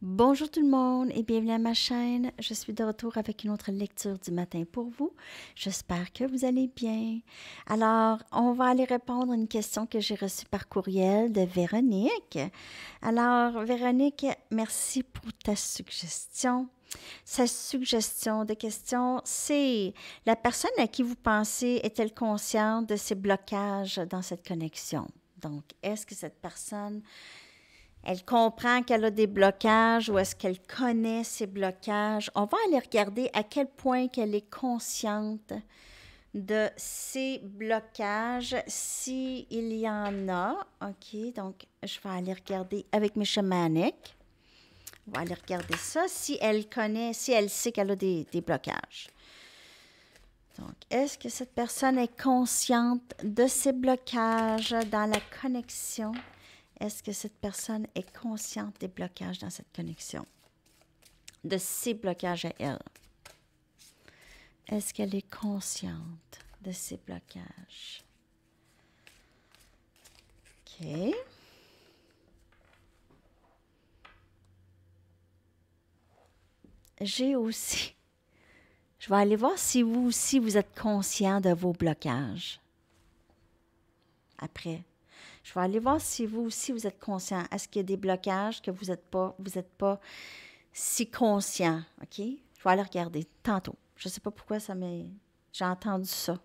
Bonjour tout le monde et bienvenue à ma chaîne. Je suis de retour avec une autre lecture du matin pour vous. J'espère que vous allez bien. Alors, on va aller répondre à une question que j'ai reçue par courriel de Véronique. Alors, Véronique, merci pour ta suggestion. Sa suggestion de question, c'est la personne à qui vous pensez est-elle consciente de ses blocages dans cette connexion? Donc, est-ce que cette personne elle comprend qu'elle a des blocages ou est-ce qu'elle connaît ses blocages? On va aller regarder à quel point qu'elle est consciente de ses blocages, s'il y en a. OK, donc je vais aller regarder avec mes chamaniques. On va aller regarder ça, si elle connaît, si elle sait qu'elle a des blocages. Donc, est-ce que cette personne est consciente de ses blocages dans la connexion? Est-ce que cette personne est consciente des blocages dans cette connexion? De ses blocages à elle? Est-ce qu'elle est consciente de ses blocages? OK. J'ai aussi... Je vais aller voir si vous aussi, vous êtes conscient de vos blocages. Après. Je vais aller voir si vous aussi, vous êtes conscient. Est-ce qu'il y a des blocages que vous n'êtes pas si conscient? OK? Je vais aller regarder tantôt. Je ne sais pas pourquoi ça m'est... J'ai entendu ça.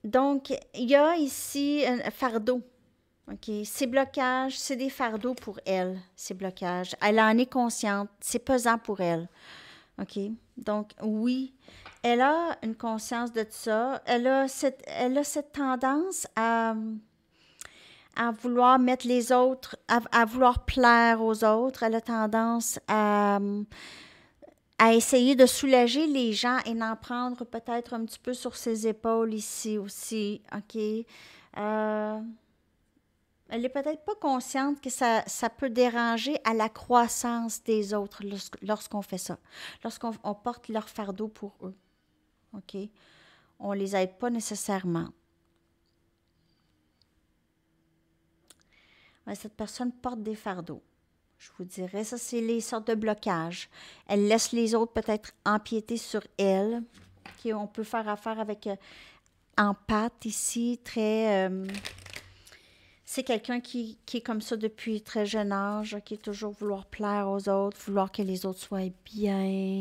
Donc, il y a ici un fardeau. OK? Ces blocages, c'est des fardeaux pour elle, ces blocages. Elle en est consciente. C'est pesant pour elle. OK? Donc, oui, elle a une conscience de ça. Elle a cette tendance à vouloir mettre les autres, à vouloir plaire aux autres. Elle a tendance à essayer de soulager les gens et d'en prendre peut-être un petit peu sur ses épaules ici aussi. OK? Elle n'est peut-être pas consciente que ça peut déranger à la croissance des autres lorsqu'on fait ça. Lorsqu'on porte leur fardeau pour eux. OK? On ne les aide pas nécessairement. Ouais, cette personne porte des fardeaux. Je vous dirais, ça, c'est les sortes de blocages. Elle laisse les autres peut-être empiéter sur elle. Okay? On peut faire affaire avec empathe ici, très... c'est quelqu'un qui est comme ça depuis très jeune âge, qui est toujours vouloir plaire aux autres, vouloir que les autres soient bien.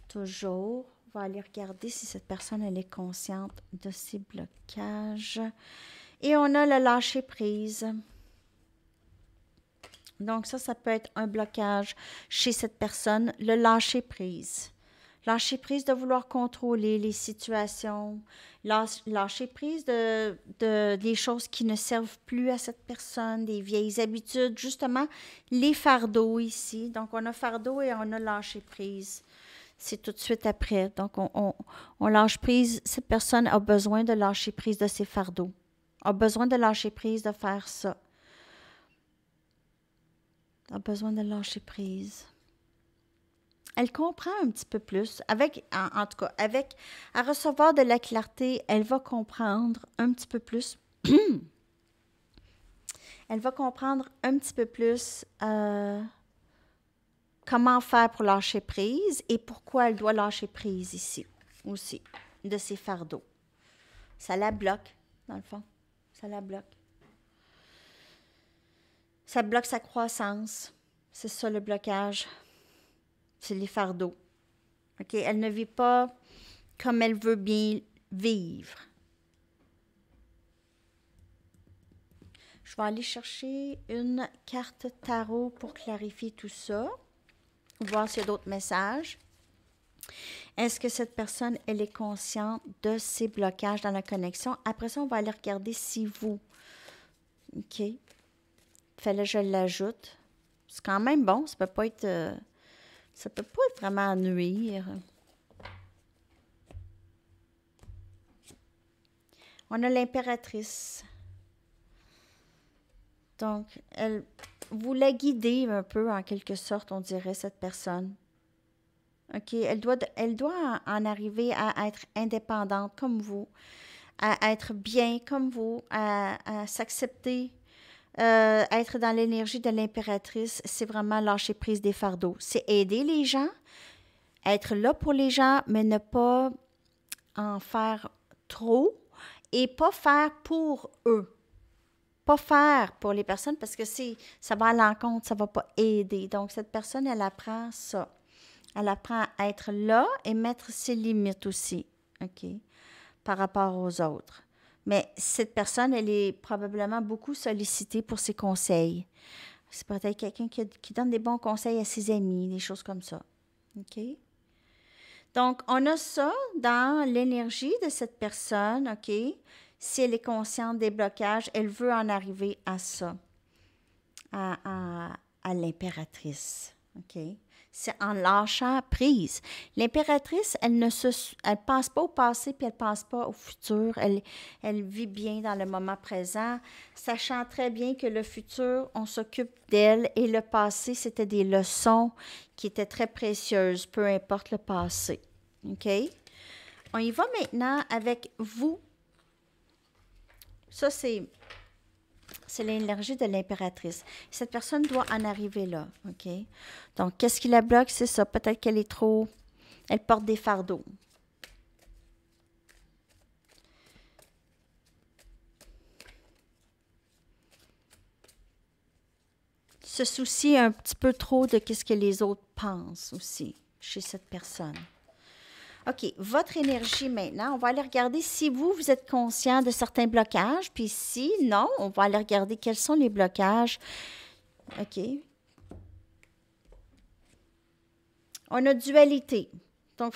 Toujours. On va aller regarder si cette personne, elle est consciente de ses blocages. Et on a le lâcher-prise. Donc ça peut être un blocage chez cette personne, le lâcher-prise. Lâcher prise de vouloir contrôler les situations, lâcher prise des choses qui ne servent plus à cette personne, des vieilles habitudes, justement, les fardeaux ici. Donc, on a fardeau et on a lâcher prise. C'est tout de suite après. Donc, on lâche prise. Cette personne a besoin de lâcher prise de ses fardeaux, a besoin de lâcher prise de faire ça, a besoin de lâcher prise. Elle comprend un petit peu plus. En tout cas, à recevoir de la clarté, elle va comprendre un petit peu plus. Elle va comprendre un petit peu plus comment faire pour lâcher prise et pourquoi elle doit lâcher prise ici aussi, de ses fardeaux. Ça la bloque, dans le fond. Ça la bloque. Ça bloque sa croissance. C'est ça le blocage. C'est les fardeaux. OK? Elle ne vit pas comme elle veut bien vivre. Je vais aller chercher une carte tarot pour clarifier tout ça. Voir s'il y a d'autres messages. Est-ce que cette personne, elle est consciente de ses blocages dans la connexion? Après ça, on va aller regarder si vous... OK. Fallait que je l'ajoute. C'est quand même bon. Ça peut pas être vraiment nuire. On a l'impératrice. Donc, vous la guidez un peu, en quelque sorte, on dirait, cette personne. OK? Elle doit en arriver à être indépendante comme vous, à être bien comme vous, à s'accepter être dans l'énergie de l'impératrice, c'est vraiment lâcher prise des fardeaux. C'est aider les gens, être là pour les gens, mais ne pas en faire trop et pas faire pour eux. Pas faire pour les personnes parce que ça va à l'encontre, ça ne va pas aider. Donc, cette personne, elle apprend ça. Elle apprend à être là et mettre ses limites aussi, OK, par rapport aux autres. Mais cette personne, elle est probablement beaucoup sollicitée pour ses conseils. C'est peut-être quelqu'un qui donne des bons conseils à ses amis, des choses comme ça. OK? Donc, on a ça dans l'énergie de cette personne, OK? Si elle est consciente des blocages, elle veut en arriver à ça, à l'impératrice, OK? C'est en lâchant prise. L'impératrice, elle pense pas au passé puis elle pense pas au futur. Elle vit bien dans le moment présent, sachant très bien que le futur, on s'occupe d'elle et le passé, c'était des leçons qui étaient très précieuses, peu importe le passé. OK? On y va maintenant avec vous. Ça, c'est l'énergie de l'impératrice. Cette personne doit en arriver là, OK? Donc, qu'est-ce qui la bloque? C'est ça. Peut-être qu'elle est trop... Elle porte des fardeaux. Se soucie un petit peu trop de ce que les autres pensent aussi chez cette personne. OK, votre énergie maintenant, on va aller regarder si vous êtes conscient de certains blocages, puis si non, on va aller regarder quels sont les blocages. OK. On a dualité. Donc,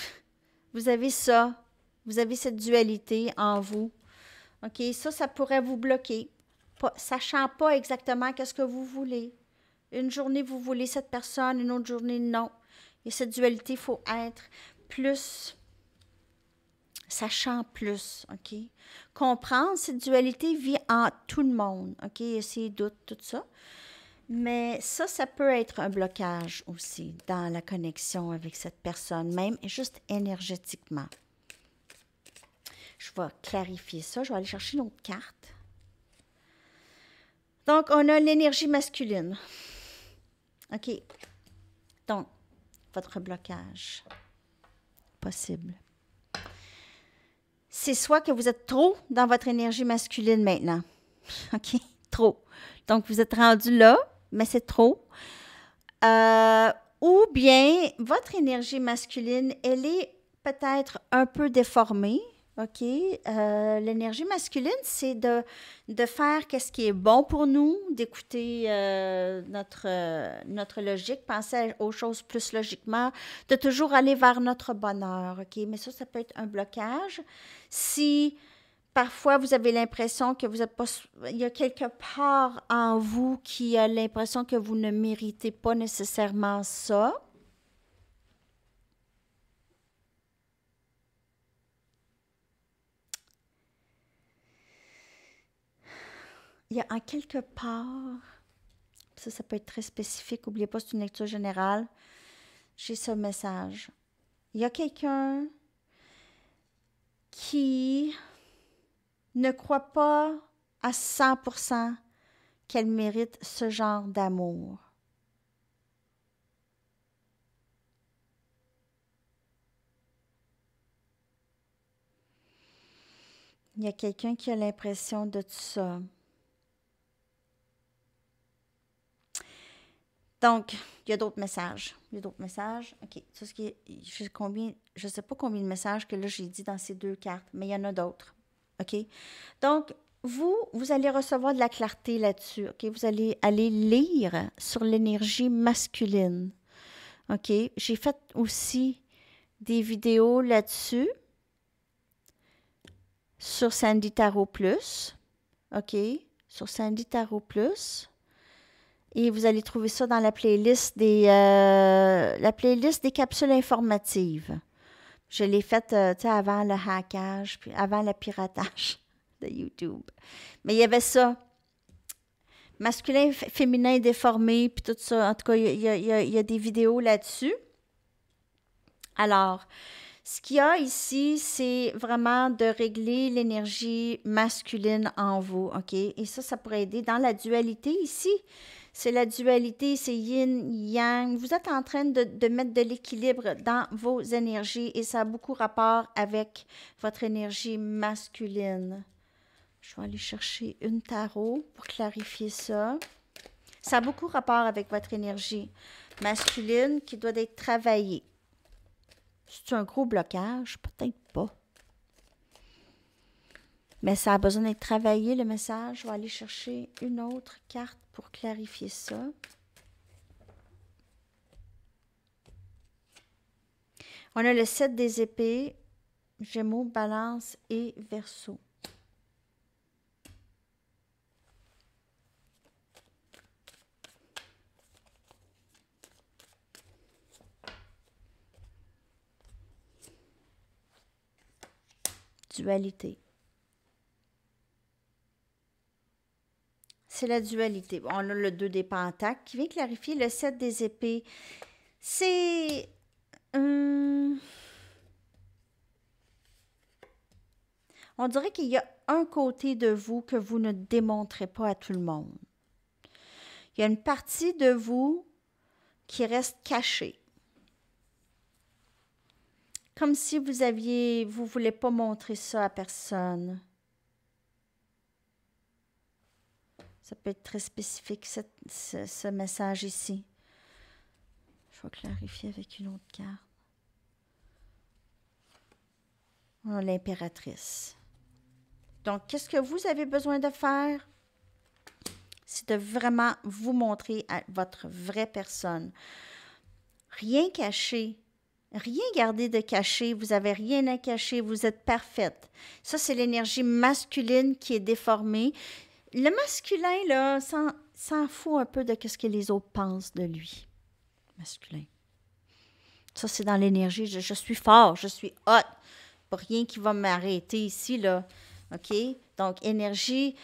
vous avez ça. Vous avez cette dualité en vous. OK, ça pourrait vous bloquer, sachant pas exactement qu'est-ce que vous voulez. Une journée, vous voulez cette personne, une autre journée, non. Et cette dualité, il faut être plus... sachant plus, OK? Comprendre cette dualité vit en tout le monde, OK? Il y a ses doutes, tout ça. Mais ça peut être un blocage aussi dans la connexion avec cette personne, même juste énergétiquement. Je vais clarifier ça. Je vais aller chercher une autre carte. Donc, on a l'énergie masculine. OK. Donc, votre blocage possible. C'est soit que vous êtes trop dans votre énergie masculine maintenant. OK? Trop. Donc, vous êtes rendu là, mais c'est trop. Ou bien, votre énergie masculine, elle est peut-être un peu déformée. OK? L'énergie masculine, c'est de faire ce qui est bon pour nous, d'écouter notre logique, penser aux choses plus logiquement, de toujours aller vers notre bonheur. OK? Mais ça peut être un blocage. Si parfois vous avez l'impression que vous êtes pas... Il y a quelque part en vous qui a l'impression que vous ne méritez pas nécessairement ça. Il y a en quelque part, ça peut être très spécifique, n'oubliez pas, c'est une lecture générale, j'ai ce message. Il y a quelqu'un qui ne croit pas à 100% qu'elle mérite ce genre d'amour. Il y a quelqu'un qui a l'impression de tout ça. Donc, il y a d'autres messages. OK. Je ne sais pas combien de messages que là j'ai dit dans ces deux cartes, mais il y en a d'autres. OK? Donc, vous allez recevoir de la clarté là-dessus. OK? Vous allez aller lire sur l'énergie masculine. OK? J'ai fait aussi des vidéos là-dessus sur Sandy Tarot Plus. OK? Sur Sandy Tarot Plus. Et vous allez trouver ça dans la playlist des capsules informatives. Je l'ai faite avant le hackage, puis avant le piratage de YouTube. Mais il y avait ça. Masculin, féminin, déformé, puis tout ça. En tout cas, il y a des vidéos là-dessus. Alors, Ce qu'il y a ici, c'est vraiment de régler l'énergie masculine en vous, OK? Et ça pourrait aider dans la dualité ici. C'est la dualité, c'est yin-yang. Vous êtes en train de mettre de l'équilibre dans vos énergies et ça a beaucoup rapport avec votre énergie masculine. Je vais aller chercher une tarot pour clarifier ça. Ça a beaucoup rapport avec votre énergie masculine qui doit être travaillée. C'est un gros blocage? Peut-être pas. Mais ça a besoin d'être travaillé, le message. Je vais aller chercher une autre carte pour clarifier ça. On a le 7 des épées, Gémeaux, Balance et Verseau. Dualité. C'est la dualité. Bon, on a le 2 des pentacles qui vient clarifier le 7 des épées. C'est... on dirait qu'il y a un côté de vous que vous ne démontrez pas à tout le monde. Il y a une partie de vous qui reste cachée. Comme si vous ne voulez pas montrer ça à personne. Ça peut être très spécifique, ce message ici. Je vais clarifier avec une autre carte. On a l'impératrice. Donc, qu'est-ce que vous avez besoin de faire? C'est de vraiment vous montrer à votre vraie personne. Rien caché. Rien gardé de caché, vous n'avez rien à cacher, vous êtes parfaite. Ça, c'est l'énergie masculine qui est déformée. Le masculin, là, s'en fout un peu de ce que les autres pensent de lui. Masculin. Ça, c'est dans l'énergie. Je suis fort, je suis hot. Pas rien qui va m'arrêter ici, là. OK? Donc, énergie,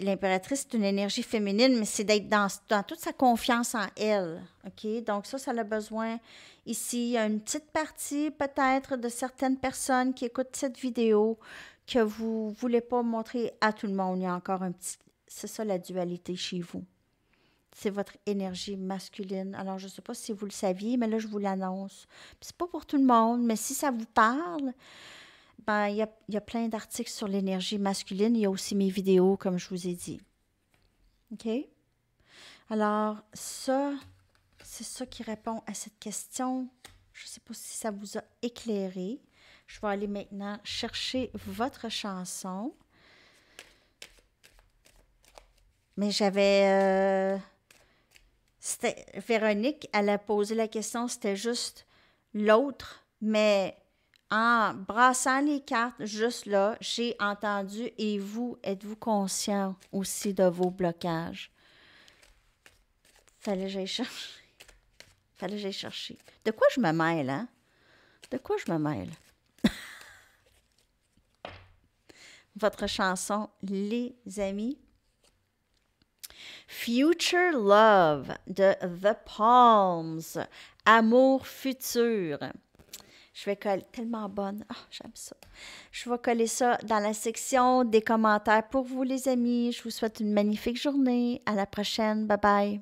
l'impératrice, c'est une énergie féminine, mais c'est d'être dans toute sa confiance en elle. OK? Donc, ça a besoin. Ici, il y a une petite partie, peut-être, de certaines personnes qui écoutent cette vidéo que vous ne voulez pas montrer à tout le monde. Il y a encore un petit... C'est ça, la dualité chez vous. C'est votre énergie masculine. Alors, je ne sais pas si vous le saviez, mais là, je vous l'annonce. C'est pas pour tout le monde, mais si ça vous parle... Ben, il y a plein d'articles sur l'énergie masculine. Il y a aussi mes vidéos, comme je vous ai dit. OK? Alors, ça, c'est ça qui répond à cette question. Je ne sais pas si ça vous a éclairé. Je vais aller maintenant chercher votre chanson. Mais j'avais... c'était Véronique, elle a posé la question, c'était juste l'autre, mais... En brassant les cartes, juste là, j'ai entendu « Et vous, êtes-vous conscient aussi de vos blocages? » Fallait que j'aille chercher. Fallait que j'aille chercher. De quoi je me mêle, hein? De quoi je me mêle? Votre chanson, les amis. Future Love de The Palms. Amour futur. Je vais coller, tellement bonne, j'aime ça. Je vais coller ça dans la section des commentaires pour vous les amis. Je vous souhaite une magnifique journée. À la prochaine, bye bye.